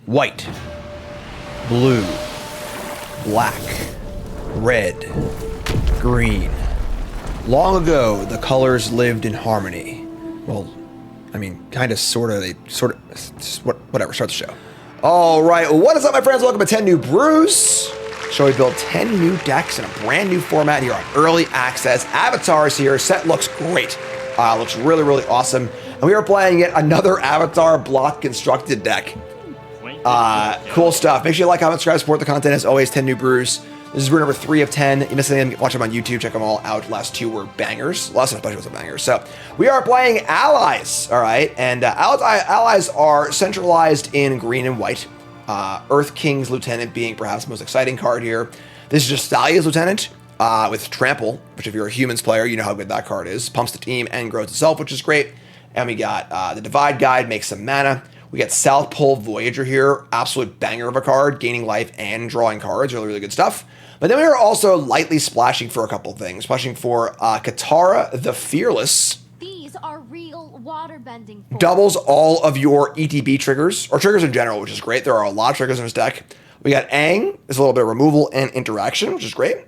white, blue, black, red, green. Long ago, the colors lived in harmony. Well, I mean, kind of, sort of, whatever, start the show. All right, what is up, my friends? Welcome to 10 New Brews. So we built 10 new decks in a brand new format here on Early Access. Avatars here, set looks great. Looks really, really awesome. And we are playing yet another Avatar block constructed deck. Cool stuff. Make sure you like, comment, subscribe, support the content. As always, 10 New Brews. This is brew number 3 of 10. You missed anything, watch them on YouTube. Check them all out. Last 2 were bangers. Last bunch was a bangers. So we are playing Allies, all right? And Allies are centralized in green and white. Earth King's Lieutenant being perhaps the most exciting card here. This is just Thalia's Lieutenant with Trample, which if you're a Humans player, you know how good that card is. Pumps the team and grows itself, which is great. And we got the Divide Guide, makes some mana. We got South Pole Voyager here, absolute banger of a card, gaining life and drawing cards, really, really good stuff. But then we are also lightly splashing for a couple things. Splashing for Katara the Fearless. These are real water bending. Doubles all of your ETB triggers, or triggers in general, which is great. There are a lot of triggers in this deck. We got Aang, there's a little bit of removal and interaction, which is great.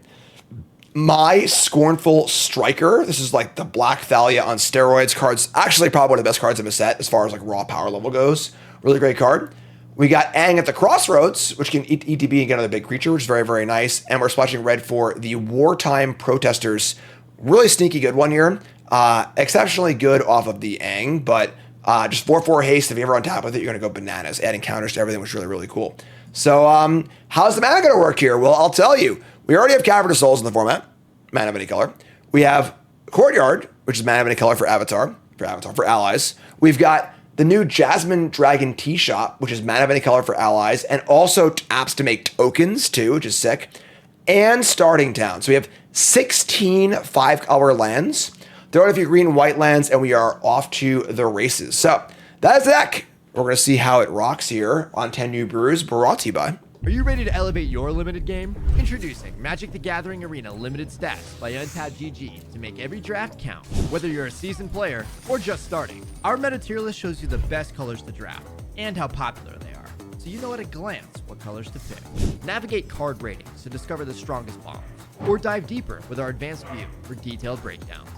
My Scornful Striker. This is like the Black Thalia on steroids cards. Actually, probably one of the best cards in the set as far as like raw power level goes. Really great card. We got Aang at the Crossroads, which can ETB and get another big creature, which is very, very nice. And we're splashing red for the Wartime Protesters. Really sneaky good one here. Exceptionally good off of the Aang, but just 4/4 haste. If you ever on top with it, you're going to go bananas, adding counters to everything, which is really, really cool. So how's the mana going to work here? Well, I'll tell you. We already have Cavern of Souls in the format, mana of any color. We have Courtyard, which is mana of any color for for Allies. We've got the new Jasmine Dragon Tea Shop, which is mana of any color for Allies, and also taps to make tokens too, which is sick. And Starting Town. So we have 16 5-color lands. Throw out a few green and white lands, and we are off to the races. So that is the deck. We're going to see how it rocks here on 10 New Brews, brought to you by... Are you ready to elevate your limited game? Introducing Magic the Gathering Arena Limited Stats by untested to make every draft count, whether you're a seasoned player or just starting. Our meta tier list shows you the best colors to draft and how popular they are, so you know at a glance what colors to pick. Navigate card ratings to discover the strongest bombs, or dive deeper with our advanced view for detailed breakdowns.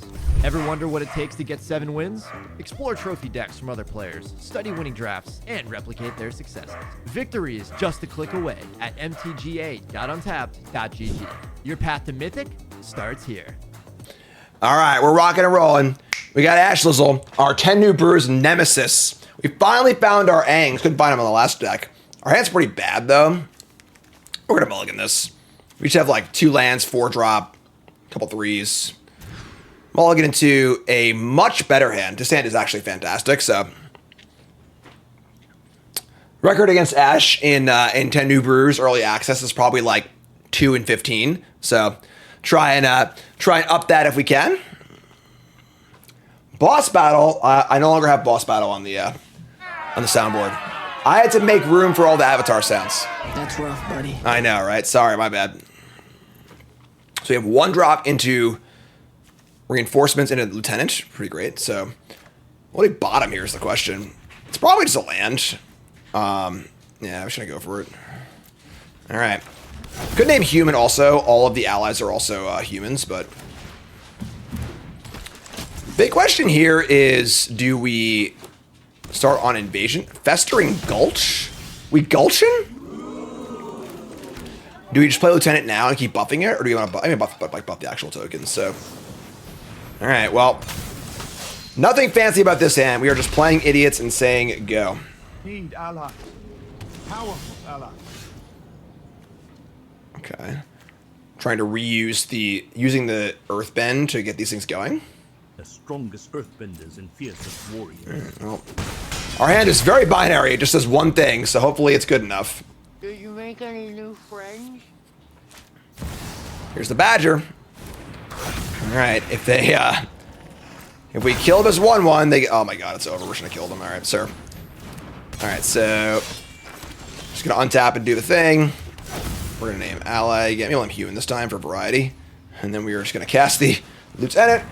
Ever wonder what it takes to get 7 wins? Explore trophy decks from other players, study winning drafts, and replicate their successes. Victory is just a click away at mtga.untapped.gg. Your path to Mythic starts here. All right, we're rocking and rolling. We got Ashlizzle, our 10 New Brews nemesis. We finally found our Aangs. Couldn't find them on the last deck. Our hand's pretty bad, though. We're going to mulligan this. We just have like 2 lands, 4-drop, a couple 3s. Mulligan into a much better hand. This hand is actually fantastic, so. Record against Ash in 10 New Brews Early Access is probably like 2-15. So try and up that if we can. Boss Battle. I no longer have Boss Battle on the soundboard. I had to make room for all the Avatar sounds. That's rough, buddy. I know, right? Sorry, my bad. So we have 1 drop into Reinforcements into Lieutenant. Pretty great. So what do we bottom here is the question. It's probably just a land. Yeah, I'm just gonna go for it. All right. Good name Human also. All of the allies are also humans, but big question here is, do we start on Invasion? Festering Gulch? We Gulchin? Do we just play Lieutenant now and keep buffing it, or do you want to buff the actual tokens? So, all right, well, nothing fancy about this hand. We are just playing idiots and saying go. Need ally. Powerful ally. Okay. Trying to reuse using the Earthbend to get these things going. The strongest Earthbenders and fiercest warriors. Well, our hand is very binary. It just does one thing, so hopefully it's good enough. Did you make any new friends? Here's the Badger. All right, if we kill this 1/1, they. Oh my God, it's over. We're just gonna kill them. All right, sir. All right, so just gonna untap and do the thing. We're gonna name ally. Get me one human this time for variety, and then we are just gonna cast the Lieutenant.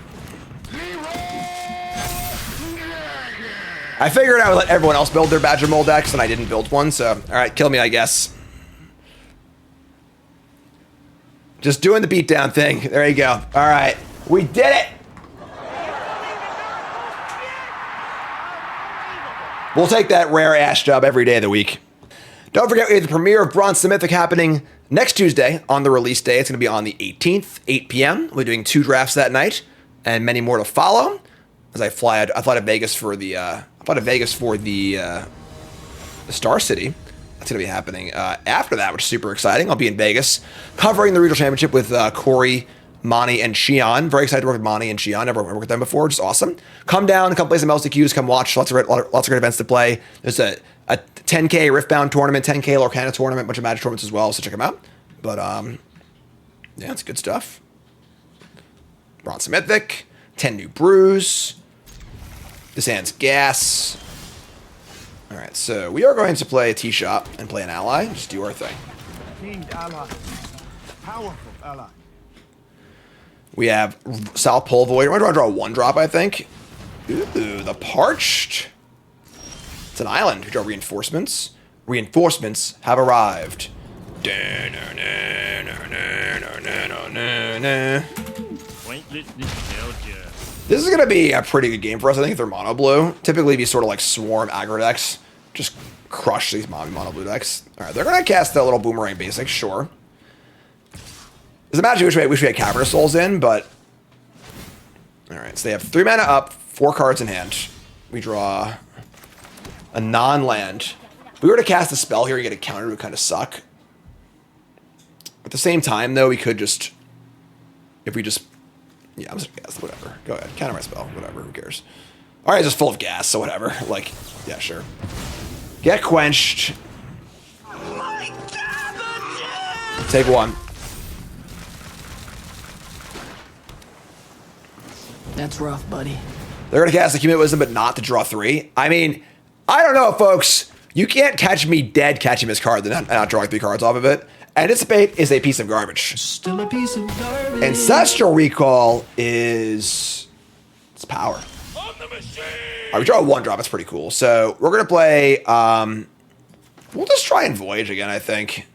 I figured I would let everyone else build their Badger Mole decks, and I didn't build one, so... Alright, kill me, I guess. Just doing the beatdown thing. There you go. Alright, we did it! We'll take that rare ass job every day of the week. Don't forget, we have the premiere of Bronze to Mythic happening next Tuesday on the release day. It's going to be on the 18th, 8 p.m. We're doing 2 drafts that night, and many more to follow. As I fly to Vegas for the Star City. That's going to be happening after that, which is super exciting. I'll be in Vegas covering the regional championship with Corey, Monty, and Shion. Very excited to work with Monty and Shion. Never worked with them before, which is awesome. Come down, come play some LCQs, come watch. Lots of great events to play. There's a 10K Riftbound tournament, 10K Lorcana tournament, bunch of Magic tournaments as well, so check them out. But, yeah, it's good stuff. Bronze Mythic, 10 New Brews. This hand's gas. All right, so we are going to play a tee shot and play an ally. Just do our thing. Need ally. Powerful ally. We have South Pole Void. We're going to draw a 1-drop, I think. Ooh, the Parched. It's an island. We draw reinforcements. Reinforcements have arrived. This is going to be a pretty good game for us. I think if they're mono blue, typically be sort of like swarm aggro decks. Just crush these mono blue decks. All right, they're going to cast that little boomerang basic, sure. There's a match we wish we had Cavernous Souls in, but... All right, so they have 3 mana up, 4 cards in hand. We draw a non-land. If we were to cast a spell here and get a counter, it would kind of suck. At the same time, though, we could just... If we just... Yeah, I'm just gas, whatever. Go ahead, counter my spell, whatever, who cares? Alright, it's just full of gas, so whatever. Like, yeah, sure. Get quenched. Take 1. That's rough, buddy. They're going to cast Accumulate Wisdom, but not to draw 3. I mean, I don't know, folks. You can't catch me dead catching this card and not drawing 3 cards off of it. Anticipate is a piece of garbage. Still a piece of garbage. Ancestral Recall is... It's power. On the machine! Alright, we draw a 1-drop. It's pretty cool. So, we're going to play... we'll just try and Voyage again, I think.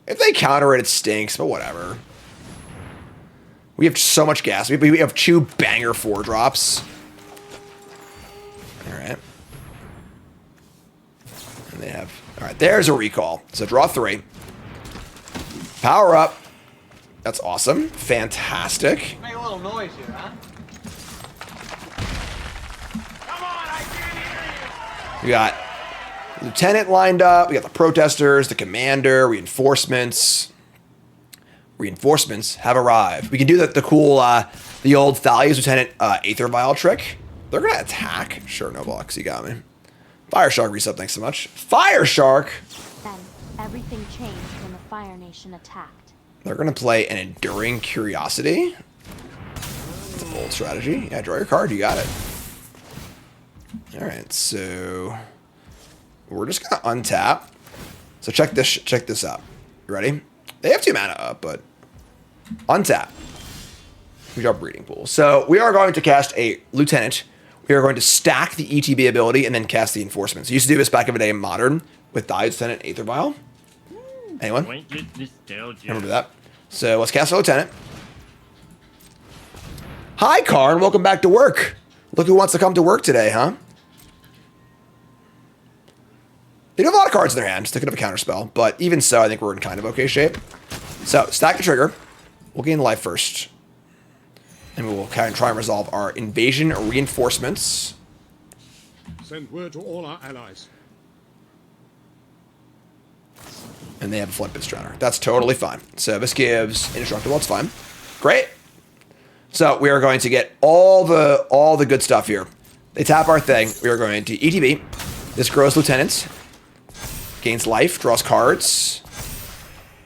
If they counter it, it stinks, but whatever. We have so much gas. We have 2 banger 4-drops. Alright. And they have... Alright, there's a recall. So draw 3. Power up. That's awesome. Fantastic. Make a little noise here, huh? Come on, I can't hear you. We got Lieutenant lined up. We got the Protesters, the Commander, Reinforcements. Reinforcements have arrived. We can do the cool, the old Thalia's Lieutenant Aether Vial trick. They're going to attack. Sure, no blocks. You got me. Fire Shark reset, thanks so much. Fire Shark! Then, everything changed when the Fire Nation attacked. They're going to play an Enduring Curiosity. That's a bold strategy. Yeah, draw your card. You got it. Alright, so... We're just going to untap. So check this out. You ready? They have 2 mana up, but... Untap. We draw Breeding Pool. So we are going to cast a Lieutenant. We are going to stack the ETB ability and then cast the Enforcement. So you used to do this back in the day in Modern with Thalia's Lieutenant Aether Vial. Anyone? Remember that? So let's cast a Lieutenant. Hi, Karn. Welcome back to work. Look who wants to come to work today, huh? They do have a lot of cards in their hand. They could have a counterspell, but even so, I think we're in kind of okay shape. So, stack the trigger. We'll gain life first. And we will kind of try and resolve our invasion reinforcements. Send word to all our allies. And they have a Floodpit Drowner. That's totally fine. So this gives Indestructible. It's fine. Great. So we are going to get all the good stuff here. They tap our thing. We are going to ETB. This grows Lieutenants. Gains life. Draws cards.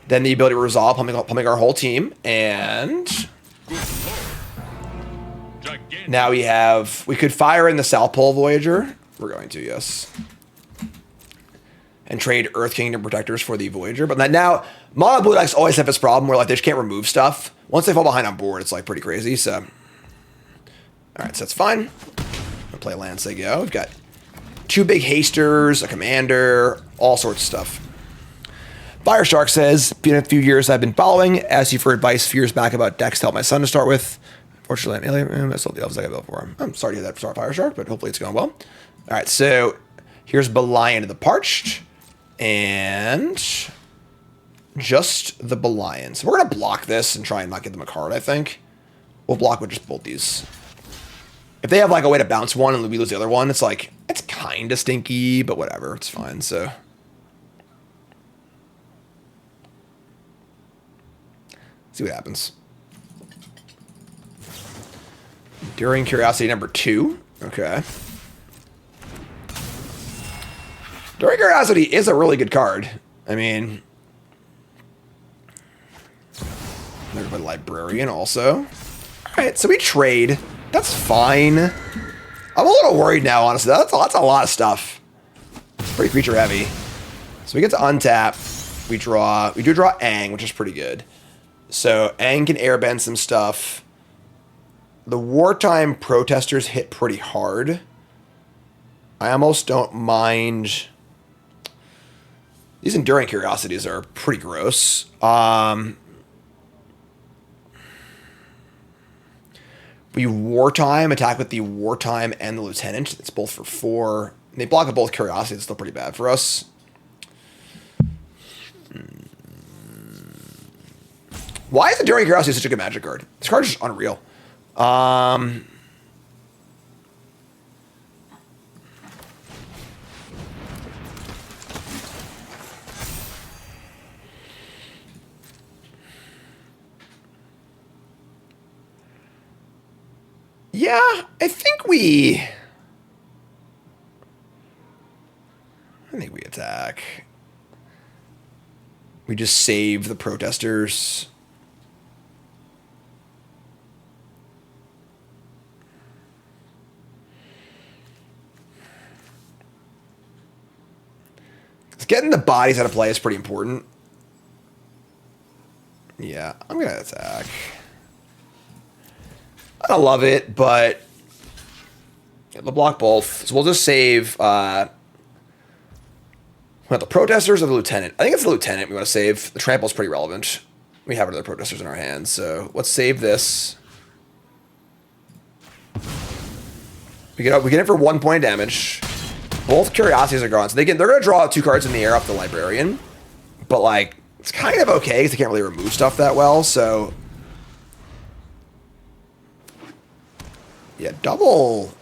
Then the ability to resolve, pumping our whole team. And... now we could fire in the South Pole Voyager. We're going to, yes. And trade Earth Kingdom Protectors for the Voyager. But now, mono blue decks always have this problem where like they just can't remove stuff. Once they fall behind on board, it's like pretty crazy, so. Alright, so that's fine. We'll play lands they go. We've got 2 big hasters, a commander, all sorts of stuff. Fireshark says, been a few years I've been following. Asked you for advice a few years back about decks to help my son to start with. Fortunately, I'm alien. I sold the elves I got built for him. I'm sorry to hear that for Fireshark, but hopefully it's going well. All right, so here's Belian of the Parched. And just the Belian. So we're going to block this and try and not get them a card, I think. We'll block with just both these. If they have like a way to bounce one and we lose the other one, it's like, it's kind of stinky, but whatever. It's fine, so. See what happens. Enduring Curiosity number 2. Okay. Enduring Curiosity is a really good card. I mean, there's a Librarian also. Alright, so we trade. That's fine. I'm a little worried now, honestly. That's a lot of stuff. It's pretty creature heavy. So we get to untap. We do draw Aang, which is pretty good. So Aang can airbend some stuff. The wartime protesters hit pretty hard. I almost don't mind. These enduring curiosities are pretty gross. We wartime, attack with the wartime and the lieutenant. It's both for 4. And they block with both curiosities. It's still pretty bad for us. Why is enduring curiosity such a good magic card? This card is just unreal. Yeah, I think we attack. We just save the protesters. Getting the bodies out of play is pretty important. Yeah, I'm going to attack. I don't love it, but we'll block both. So we'll just save the protesters or the lieutenant. I think it's the lieutenant we want to save. The trample is pretty relevant. We have other protesters in our hands, so let's save this. We get it for 1 point of damage. Both curiosities are gone, so they're gonna draw 2 cards in the air off the librarian, but like it's kind of okay because they can't really remove stuff that well. So yeah, double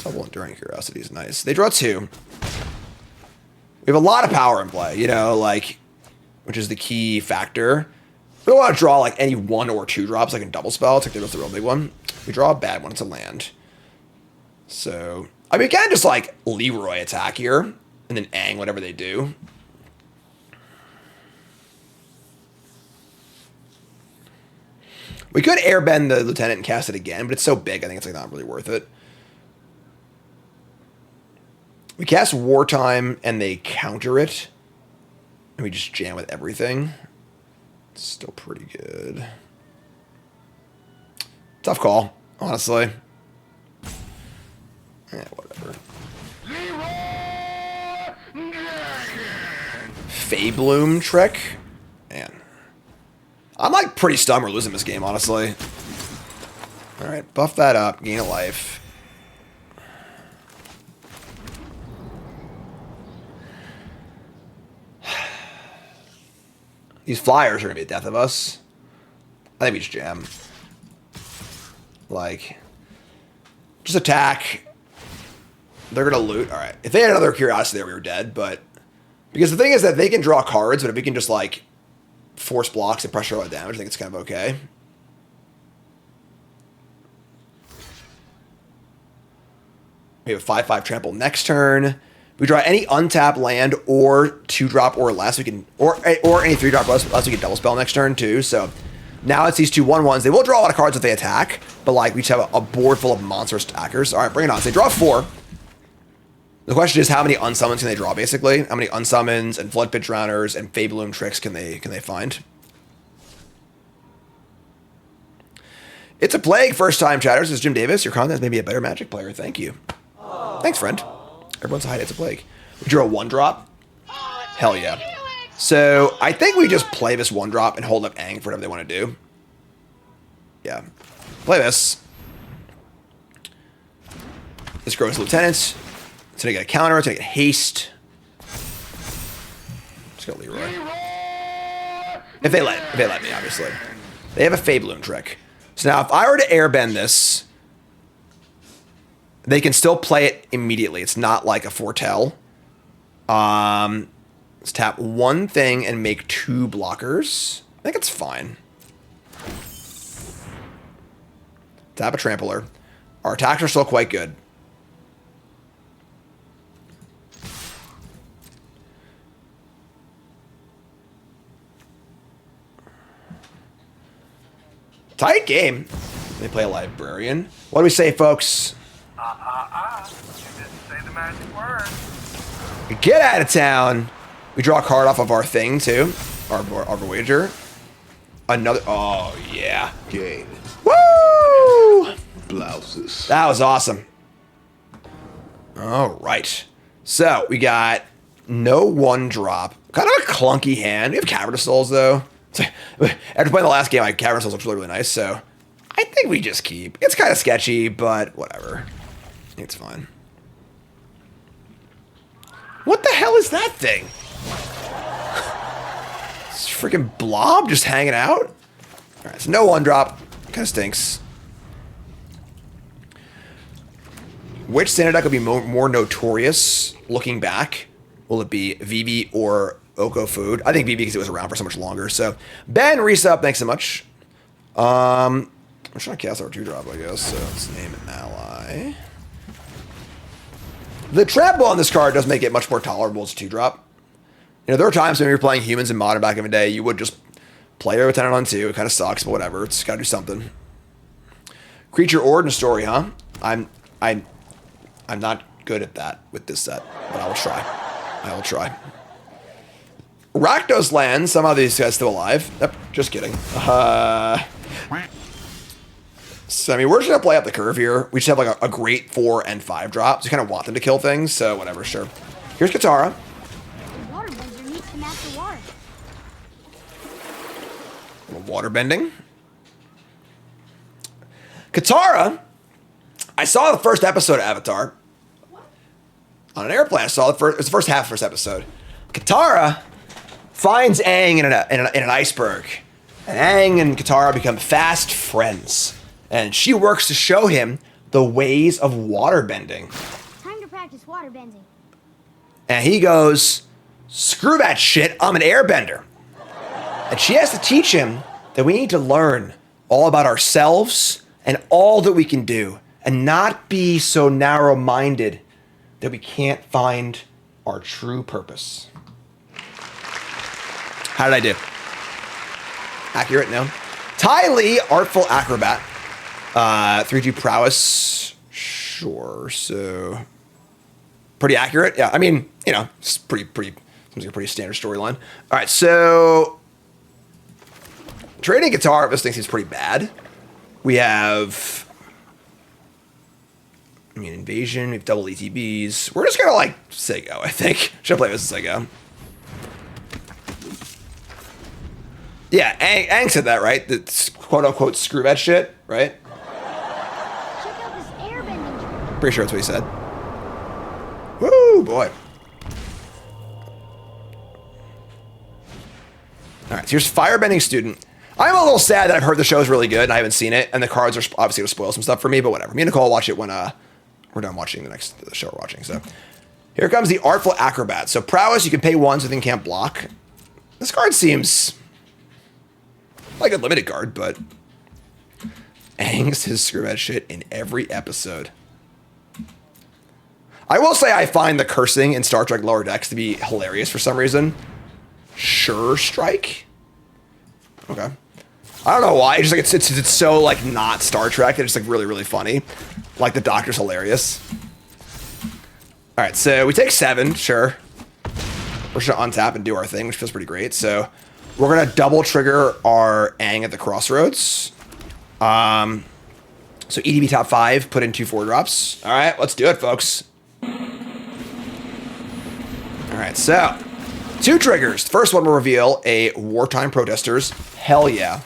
enduring curiosity is nice. They draw 2. We have a lot of power in play, you know, like, which is the key factor. We don't want to draw like any 1 or 2 drops like in double spell. It's like the real big one. We draw a bad one. It's a land. So I mean, we can just like Leroy attack here and then Aang whatever they do. We could airbend the lieutenant and cast it again, but it's so big, I think it's like not really worth it. We cast wartime and they counter it. And we just jam with everything. It's still pretty good. Tough call, honestly. Yeah, whatever. Faebloom trick? Man. I'm like pretty stunned we're losing this game, honestly. Alright, buff that up, gain a life. These flyers are gonna be the death of us. I think we just jam. Like, just attack. They're gonna loot. All right. If they had another curiosity there, we were dead. But because the thing is that they can draw cards, but if we can just like force blocks and pressure a lot of damage, I think it's kind of okay. We have a 5/5 trample next turn. We draw any untapped land or 2-drop or less. We can or any 3-drop or less. We can double spell next turn too. So now it's these 2 1/1s. They will draw a lot of cards if they attack, but like we just have a board full of monster attackers. All right, bring it on. So they draw 4. The question is, how many unsummons can they draw? Basically, how many unsummons and Flood Pit Drowners and Faebloom tricks can they find? It's a plague. First time chatters. This is Jim Davis. Your content is maybe a better Magic player. Thank you. Thanks, friend. Everyone's hiding. It's a plague. We drew a 1-drop. Hell yeah. So I think we just play this 1-drop and hold up Aang for whatever they want to do. Yeah. Play this. This grows lieutenants. It's gonna get a counter. It's gonna get haste. Just got Leroy. If they let me, obviously. They have a Fabloon trick. So now if I were to airbend this, they can still play it immediately. It's not like a foretell. Let's tap one thing and make 2 blockers. I think it's fine. Tap a trampler. Our attacks are still quite good. Tight game. They play a librarian. What do we say, folks? You didn't say the magic word. We get out of town. We draw a card off of our thing, too. Our wager. Another. Oh, yeah. Game. Woo! Blouses. That was awesome. All right. So, we got no 1-drop. Kind of a clunky hand. We have Cavern of Souls, though. After playing the last game, Cavern of Souls looks really, really nice, so I think we just keep. It's kind of sketchy, but whatever. I think it's fine. What the hell is that thing? This freaking blob just hanging out? All right, so no 1-drop. Kind of stinks. Which standard deck will be more notorious looking back? Will it be Vivi or Oko Food? I think Vivi because it was around for so much longer. So, Ben, resub, thanks so much. I'm trying to cast our 2-drop, I guess. So, let's name an ally. The trample on this card does make it much more tolerable as a 2-drop. You know, there are times when you're playing humans in Modern back in the day, you would just play a Lieutenant on 2. It kind of sucks, but whatever. It's got to do something. Creature Origin Story, huh? I'm not good at that with this set, but I will try. I will try. Rakdos lands. Somehow these guys still alive. Yep, just kidding. So, I mean, we're just going to play up the curve here. We just have like a great 4 and 5 drops. We kind of want them to kill things, so whatever, sure. Here's Katara. The waterbender needs to match the water. Water bending. Katara. I saw the first episode of Avatar. On an airplane. I saw it was the first half of the first episode. Katara finds Aang in an iceberg. And Aang and Katara become fast friends. And she works to show him the ways of waterbending. Time to practice waterbending. And he goes, screw that shit, I'm an airbender. And she has to teach him that we need to learn all about ourselves and all that we can do. And not be so narrow-minded that we can't find our true purpose. How did I do? Accurate? No. Ty Lee, Artful Acrobat. 3-2 Prowess. Sure. So, pretty accurate. Yeah, I mean, you know, it's pretty, seems like a pretty standard storyline. All right, so trading guitar, this thing seems pretty bad. We have, I mean, Invasion. We have double ETBs. We're just gonna like say go, I think. Should I play this as I go? Yeah, Aang said that, right? That's quote unquote screw that shit, right? Check out this airbending trick. Pretty sure that's what he said. Woo, boy. All right, so here's Firebending Student. I'm a little sad that I've heard the show is really good and I haven't seen it, and the cards are obviously going to spoil some stuff for me, but whatever. Me and Nicole will watch it when we're done watching the show we're watching. So here comes the Artful Acrobat. So Prowess, you can pay 1 so the thing can't block. This card seems like a limited card, but Aang says screw that shit in every episode. I will say I find the cursing in Star Trek Lower Decks to be hilarious for some reason. Sure Strike? Okay. I don't know why. It's just like it's so like not Star Trek that it's like really, really funny. Like the Doctor's hilarious. All right, so we take 7, sure. We're just gonna untap and do our thing, which feels pretty great. So we're gonna double trigger our Aang at the Crossroads. So EDB top 5, put in 2 4-drops. All right, let's do it, folks. Alright, so 2 triggers. The first one will reveal a Wartime Protesters. Hell yeah.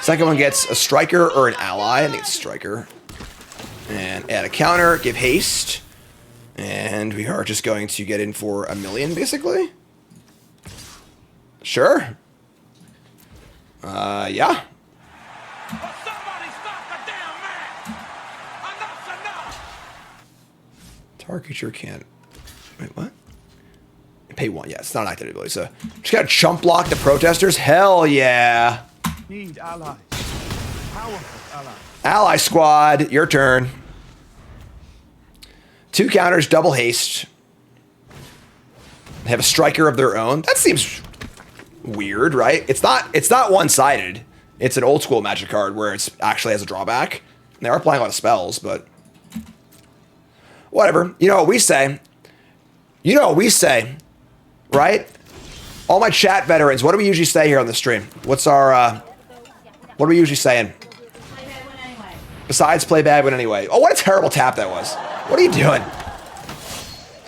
Second one gets a striker or an ally. I think it's striker. And add a counter, give haste. And we are just going to get in for 1 million, basically. Sure. Yeah. Target creature can't. Wait, what? Pay 1. Yeah, it's not an active ability. So just gotta chump block the protesters. Hell yeah. Need allies. Powerful allies. Ally squad, your turn. 2 counters, double haste. They have a striker of their own. That seems weird, right? It's not one-sided. It's an old school Magic card where it actually has a drawback. And they are playing a lot of spells, but whatever. You know what we say. You know what we say, right? All my chat veterans, what do we usually say here on the stream? What's our, what are we usually saying? Besides play bad, win anyway. Oh, what a terrible tap that was. What are you doing?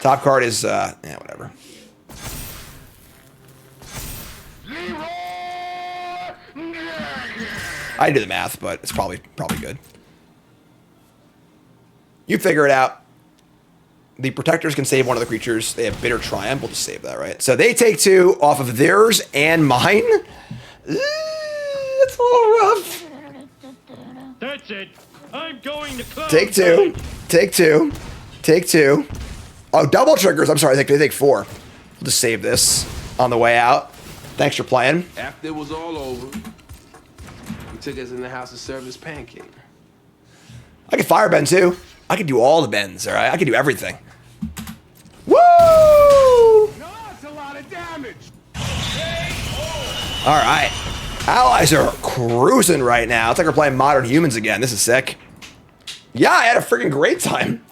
Top card is, yeah, whatever. I didn't do the math, but it's probably good. You figure it out. The protectors can save one of the creatures. They have Bitter Triumph. We'll just save that, right? So they take 2 off of theirs and mine. It's a little rough. That's it. I'm going to close. Take 2. Take 2. Take 2. Oh, double triggers. I'm sorry. They take 4. We'll just save this on the way out. Thanks for playing. After it was all over, he took us in the house to serve his pancake. I can firebend too. I can do all the bends, all right? I can do everything. Woo! No, that's a lot of damage. All right. Allies are cruising right now. It's like we're playing Modern Humans again. This is sick. Yeah, I had a freaking great time.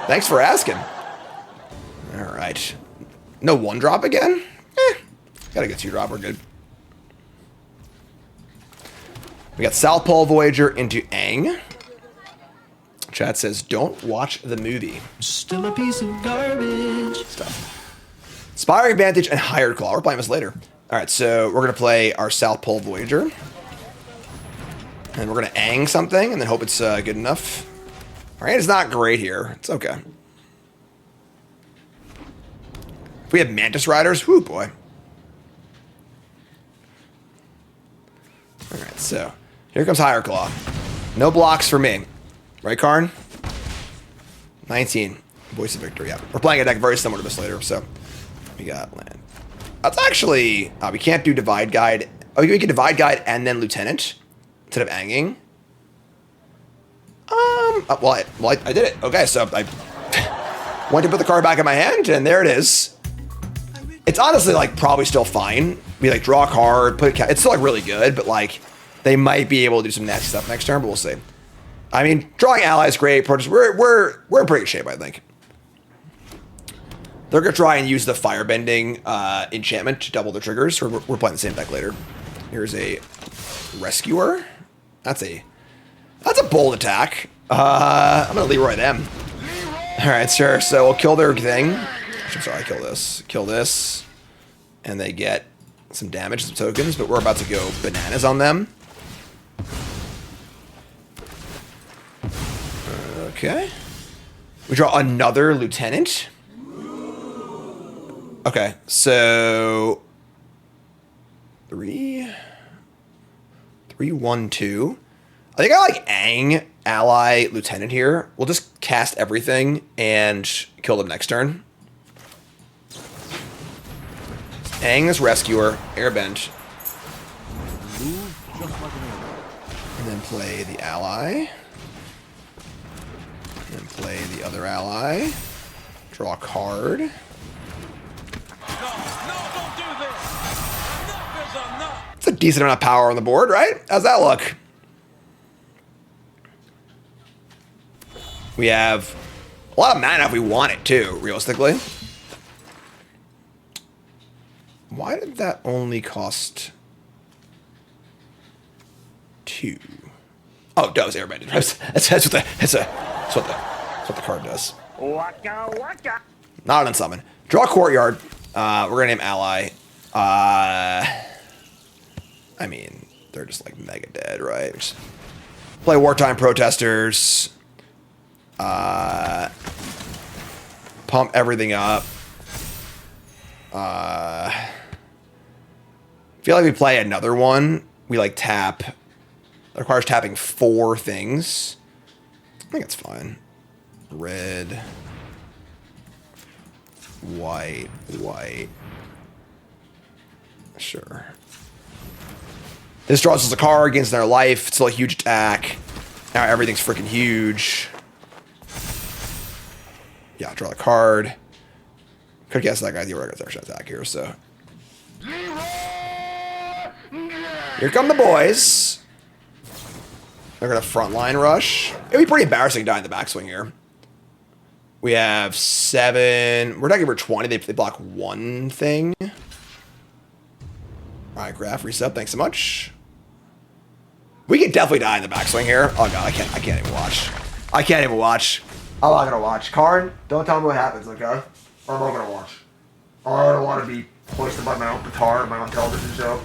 Thanks for asking. All right. No 1-drop again? Gotta get 2-drop. We're good. We got South Pole Voyager into Aang. Chat says, don't watch the movie. Still a piece of garbage. Stuff. Inspiring Vantage and Hired Claw. We're playing this later. All right, so we're going to play our South Pole Voyager. And we're going to Aang something and then hope it's good enough. All right, it's not great here. It's okay. If we have Mantis Riders, whoo boy. All right, so here comes Higher Claw. No blocks for me. Right, Karn? 19. Voice of Victory, yeah. We're playing a deck very similar to this later, so we got land. That's actually... we can't do Divide Guide. Oh, we can Divide Guide and then Lieutenant instead of Anging. Well, I did it. Okay, so I went to put the card back in my hand, and there it is. It's honestly, like, probably still fine. We, like, draw a card, put it... It's still, like, really good, but, like, they might be able to do some nasty stuff next turn, but we'll see. I mean, drawing allies great. We're in pretty good shape, I think. They're gonna try and use the Firebending enchantment to double the triggers. We're playing the same deck later. Here's a Rescuer. That's a bold attack. I'm gonna Leroy them. All right, sure. So we'll kill their thing. I'm sorry, kill this, and they get some damage, some tokens. But we're about to go bananas on them. Okay. We draw another Lieutenant. Okay, so 3, 1, 2. I think I like Aang ally Lieutenant here. We'll just cast everything and kill them next turn. Aang this Rescuer, Airbend. And then play the ally. And then play the other ally. Draw a card. No, don't do this. Enough is enough. It's a decent amount of power on the board, right? How's that look? We have a lot of mana if we want it too, realistically. Why did that only cost 2? Oh, it does Airbender. That's what the card does. Waka waka. Not an unsummon. Draw Courtyard. We're gonna name Ally. I mean, they're just like mega dead, right? Just play Wartime Protesters. Pump everything up. I feel like we play another one. We like tap. It requires tapping 4 things. I think it's fine. Red. White. White. Sure. This draws us a card, gains their life. It's still a huge attack. Now everything's freaking huge. Yeah, draw a card. Could guess that guy's the regular extra attack here, so. Here come the boys. They're gonna frontline rush. It'd be pretty embarrassing to die in the backswing here. We have 7. We're not for 20. They block 1 thing. All right, Graph reset. Thanks so much. We could definitely die in the backswing here. Oh god, I can't even watch. I can't even watch. I'm not gonna watch. Karn, don't tell me what happens, okay? I'm not gonna watch. I don't want to be hoisted by my own petard, my own television show.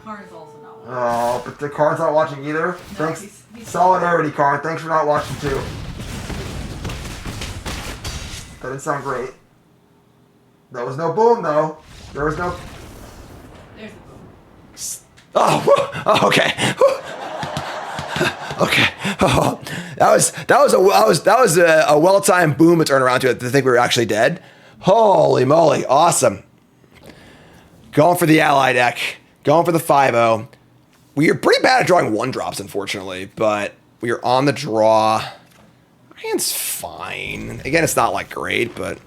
Karn's also not watching. Oh, but the Karn's not watching either. No, Thanks. he's Solidarity, Karn. Thanks for not watching too. That didn't sound great. There was no boom though. There was no. There's the boom. Oh, okay. Okay. Oh, that was a well-timed boom to turn around to think we were actually dead. Holy moly! Awesome. Going for the ally deck. Going for the 5-0. We are pretty bad at drawing 1-drops, unfortunately, but we are on the draw. Our hand's fine. Again, it's not like great, but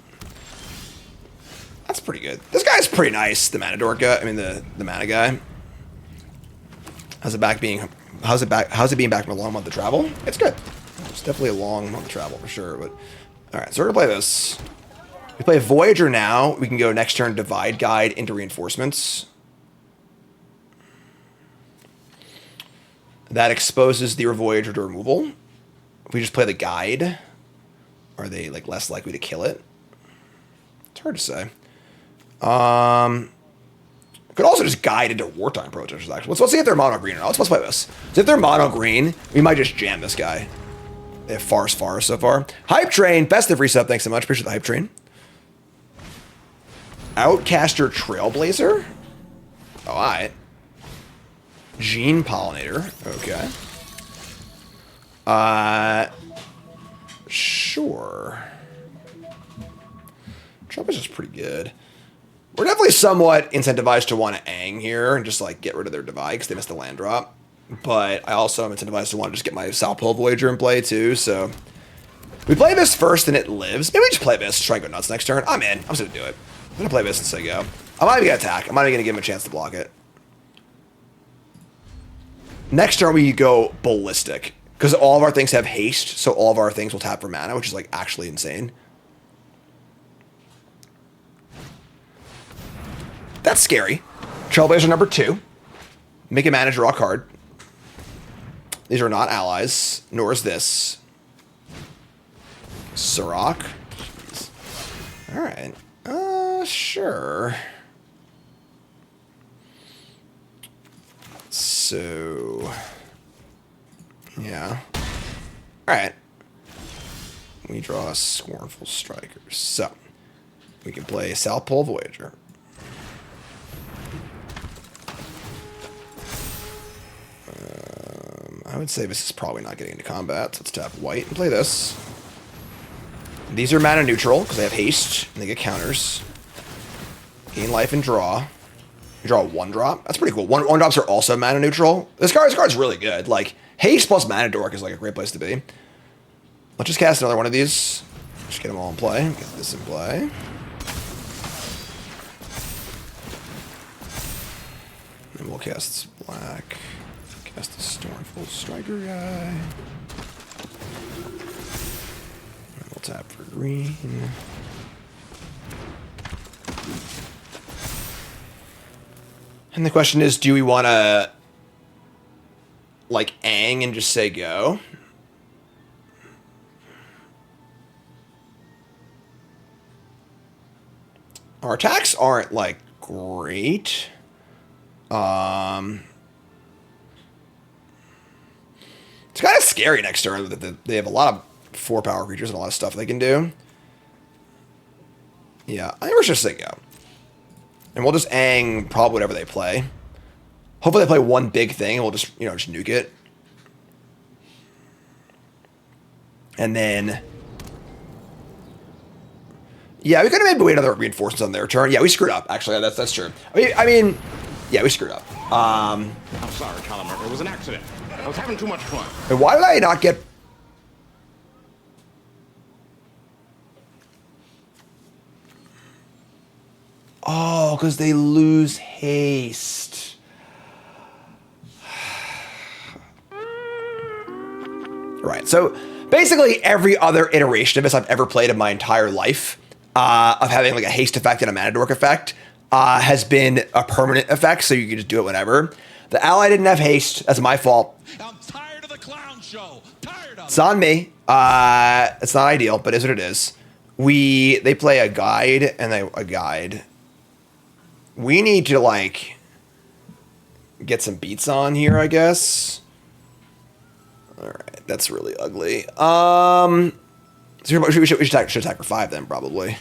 that's pretty good. This guy's pretty nice. The Matador guy. I mean, the mana guy. How's it being back from a long month of travel? It's good. It's definitely a long month of travel for sure. But all right, so we're gonna play this. We play Voyager now. We can go next turn Divide Guide into Reinforcements. That exposes the Voyager to removal. If we just play the Guide, are they like less likely to kill it? It's hard to say. Could also just guide into Wartime Protesters, actually. Let's see if they're mono green or not. Let's play this. So if they're mono green, we might just jam this guy. They have Farce so far. Hype Train, festive resub, thanks so much. Appreciate the Hype Train. Outcaster Trailblazer? Oh, alright. Gene Pollinator. Okay. Sure. Trailblazer's pretty good. We're definitely somewhat incentivized to want to Ang here and just like get rid of their Divide because they missed the land drop. But I also am incentivized to want to just get my South Pole Voyager in play too. So we play this first and it lives. Maybe we just play this to try and go nuts next turn. I'm in. I'm just going to do it. I'm going to play this and say go. I'm not even going to attack. I'm not even going to give him a chance to block it. Next turn we go Ballistic because all of our things have haste. So all of our things will tap for mana, which is like actually insane. That's scary. Trailblazer number 2. Make a mana, draw a card. These are not allies, nor is this. Sirach. Alright. Sure. So. Yeah. Alright. We draw Scornful Strikers. So. We can play South Pole Voyager. I would say this is probably not getting into combat, so let's tap white and play this. These are mana neutral, because they have haste, and they get counters. Gain life and draw. You draw a 1-drop. That's pretty cool. 1-drops are also mana neutral. This card's really good. Like, haste plus mana dork is like a great place to be. Let's just cast another one of these. Just get them all in play. Get this in play. And we'll cast black. Cast the Stormful Striker guy. And we'll tap for green. And the question is, do we want to like Ang and just say go? Our attacks aren't, like, great. It's kind of scary next turn. They have a lot of 4-power creatures and a lot of stuff they can do. Yeah, I think we're just say go. And we'll just ang probably whatever they play. Hopefully they play one big thing and we'll just, you know, just nuke it. And then... Yeah, we could have maybe waited another reinforcements on their turn. Yeah, we screwed up, actually. That's true. I mean, yeah, we screwed up. I'm sorry, Calimer. It was an accident. I was having too much fun. And why did I not get... Oh, because they lose haste. Right, so basically every other iteration of this I've ever played in my entire life, of having like a haste effect and a mana dork effect, has been a permanent effect, so you can just do it whenever. The ally didn't have haste. That's my fault. I'm tired of the clown show. Tired of It's on me. It's not ideal, but it is what it is. They play a guide and a guide. We need to like get some beats on here, I guess. All right, that's really ugly. So we should attack for 5 then, probably.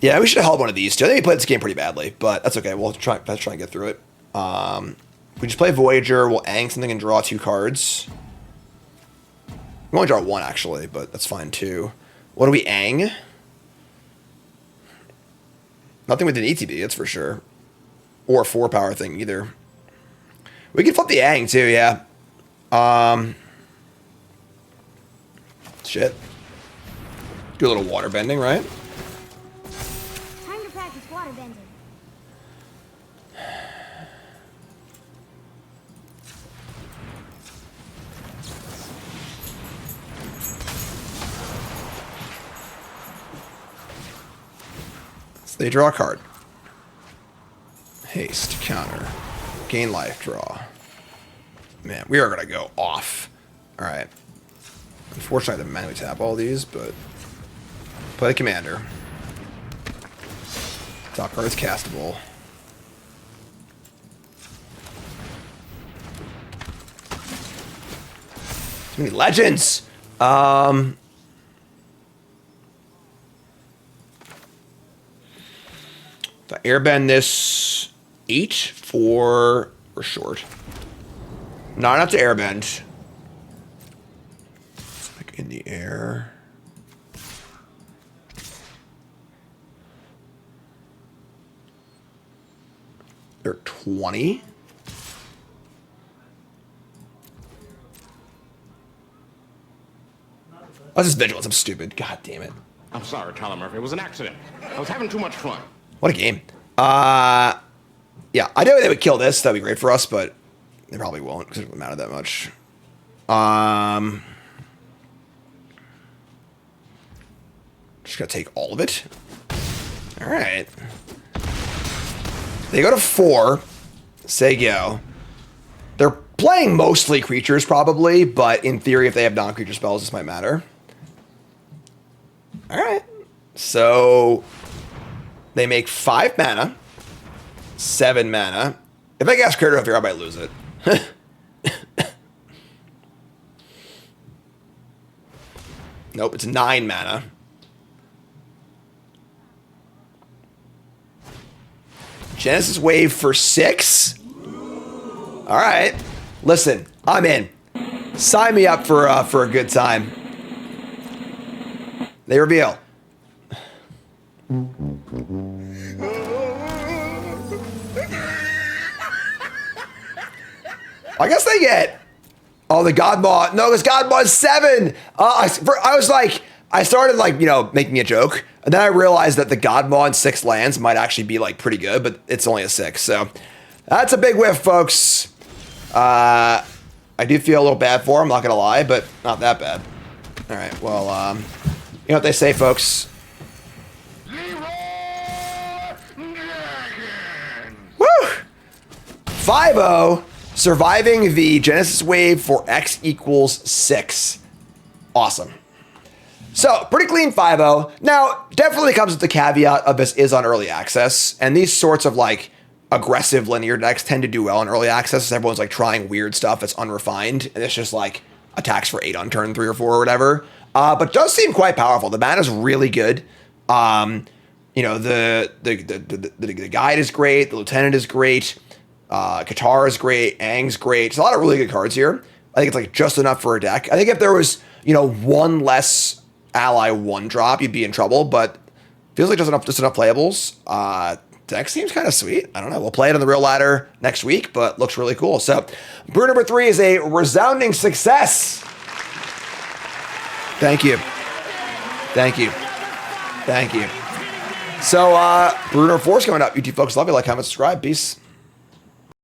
Yeah, we should have held one of these two. I think we played this game pretty badly, but that's okay. We'll try and get through it. We just play Voyager. We'll ang something and draw 2 cards. We only draw 1 actually, but that's fine too. What do we ang? Nothing with an ETB, that's for sure. Or a 4-power thing either. We can flip the ang too, yeah. Shit. Do a little water bending, right? Time to practice water bending. So they draw a card. Haste, counter. Gain life, draw. Man, we are going to go off. All right. Unfortunately, I have to manually tap all these, but... Play the commander. Top card is castable. Too many legends! The airbend this 8 for... We're short. Not enough to airbend. It's like in the air. They're 20. I was just vigilance. I'm stupid. God damn it. I'm sorry, Calimer. It was an accident. I was having too much fun. What a game. Yeah, I know they would kill this. That'd be great for us, but they probably won't because it doesn't matter that much. Just gonna take all of it. All right. They go to 4. Say go. They're playing mostly creatures probably, but in theory, if they have non-creature spells, this might matter. All right. So they make 5 mana, 7 mana. If I cast Crater of Fear, I might lose it. Nope, it's 9 mana. Genesis Wave for 6. All right. Listen, I'm in. Sign me up for a good time. They reveal. I guess they get. Oh, the Godmaw. No, this Godmaw's 7. I was like, I started like, you know, making a joke. And then I realized that the Godmaw and 6 lands might actually be like pretty good, but it's only a 6. So that's a big whiff, folks. I do feel a little bad for him, not going to lie, but not that bad. All right, well, you know what they say, folks. Woo! 5-0, surviving the Genesis Wave for X equals 6. Awesome. So, pretty clean 5-0. Now, definitely comes with the caveat of this is on early access, and these sorts of like aggressive linear decks tend to do well in early access. Everyone's like trying weird stuff that's unrefined, and it's just like attacks for 8 on turn 3 or 4 or whatever. But does seem quite powerful. The mana's really good. You know, the guide is great. The lieutenant is great. Qatar is great. Aang's great. There's a lot of really good cards here. I think it's like just enough for a deck. I think if there was, you know, one less ally 1-drop, you'd be in trouble, but feels like just enough playables. Deck seems kind of sweet. I don't know. We'll play it on the real ladder next week, but looks really cool. So, brew number 3 is a resounding success. Thank you. Thank you. Thank you. So, brew number 4 is coming up. You two folks love you. Like, comment, subscribe. Peace.